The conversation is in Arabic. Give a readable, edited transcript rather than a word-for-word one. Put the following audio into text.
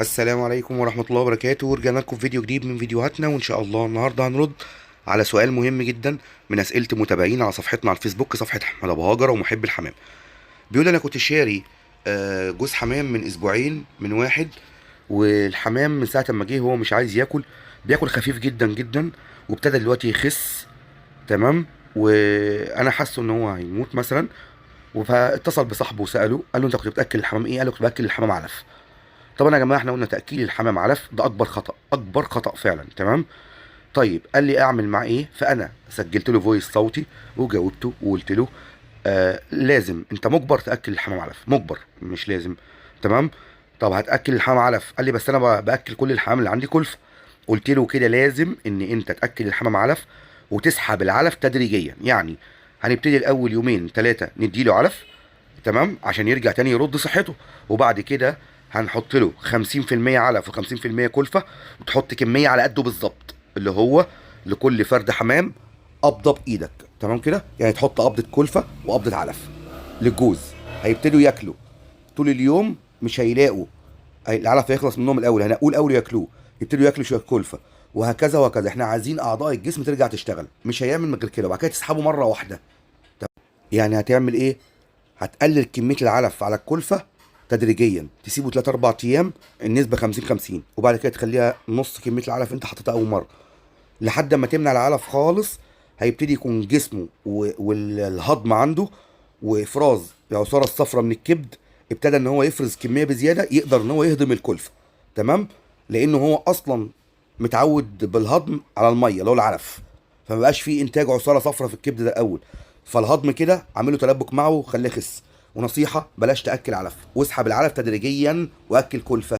السلام عليكم ورحمة الله وبركاته. رجعنا لكم في فيديو جديد من فيديوهاتنا، وإن شاء الله النهاردة هنرد على سؤال مهم جدا من أسئلة متابعين على صفحتنا على الفيسبوك، صفحة أحمد أبو هاجر ومحب الحمام. بيقول أنا كنت شاري جوز حمام من أسبوعين من واحد، والحمام من ساعة ما جه هو مش عايز ياكل، بياكل خفيف جدا جدا، وابتدى دلوقتي يخس. تمام. وأنا حاسه إن هو هيموت مثلا. فاتصل بصاحبه وسأله، قال له أنت كنت بتأكل الحمام إيه؟ قال له كنت بأكل الحمام علف. طبعا يا جماعه احنا قلنا تاكيل الحمام علف ده اكبر خطا، اكبر خطا فعلا. تمام. طيب قال لي اعمل معاه ايه؟ فانا سجلت له فويس صوتي وجاوبته وقلت له لازم انت مجبر تاكل الحمام علف، مجبر مش لازم. تمام. طب هتاكل الحمام علف؟ قال لي بس انا باكل كل الحمام اللي عندي كلفه. قلت له كده لازم ان انت تاكل الحمام علف وتسحب العلف تدريجيا، يعني هنبتدي الاول يومين ثلاثه نديله علف، تمام، عشان يرجع تاني يرد صحته. وبعد كده هنحط له 50% علف و50% كلفة، وتحط كمية على قده بالظبط، اللي هو لكل فرد حمام قبضة بإيدك. تمام كده، يعني تحط قبضة كلفة وقبضة علف للجوز. هيبتدوا ياكلوا طول اليوم، مش هيلاقوا العلف هيخلص منهم الاول، هنقول اول ياكلوه، يبتدوا ياكلوا شويه كلفه، وهكذا وهكذا. احنا عايزين اعضاء الجسم ترجع تشتغل، مش هيعمل من غير كده، وبعد كده تسحبه مره واحده. يعني هتعمل ايه؟ هتقلل كميه العلف على الكلفه تدريجيا، تسيبه 3 4 ايام، النسبه 50 50، وبعد كده تخليها نص كميه العلف انت حطيتها اول مره، لحد ما تمنع العلف خالص. هيبتدي يكون جسمه والهضم عنده وافراز العصاره الصفراء من الكبد، ابتدى ان هو يفرز كميه بزياده يقدر ان هو يهضم الكلفه. تمام. لانه هو اصلا متعود بالهضم على الميه اللي هو العلف، فمبقاش فيه انتاج عصاره صفراء في الكبد ده الاول، فالهضم كده عامله تلبك معه وخليه يخس. ونصيحه، بلاش تاكل علف، واسحب العلف تدريجيا واكل كلفه.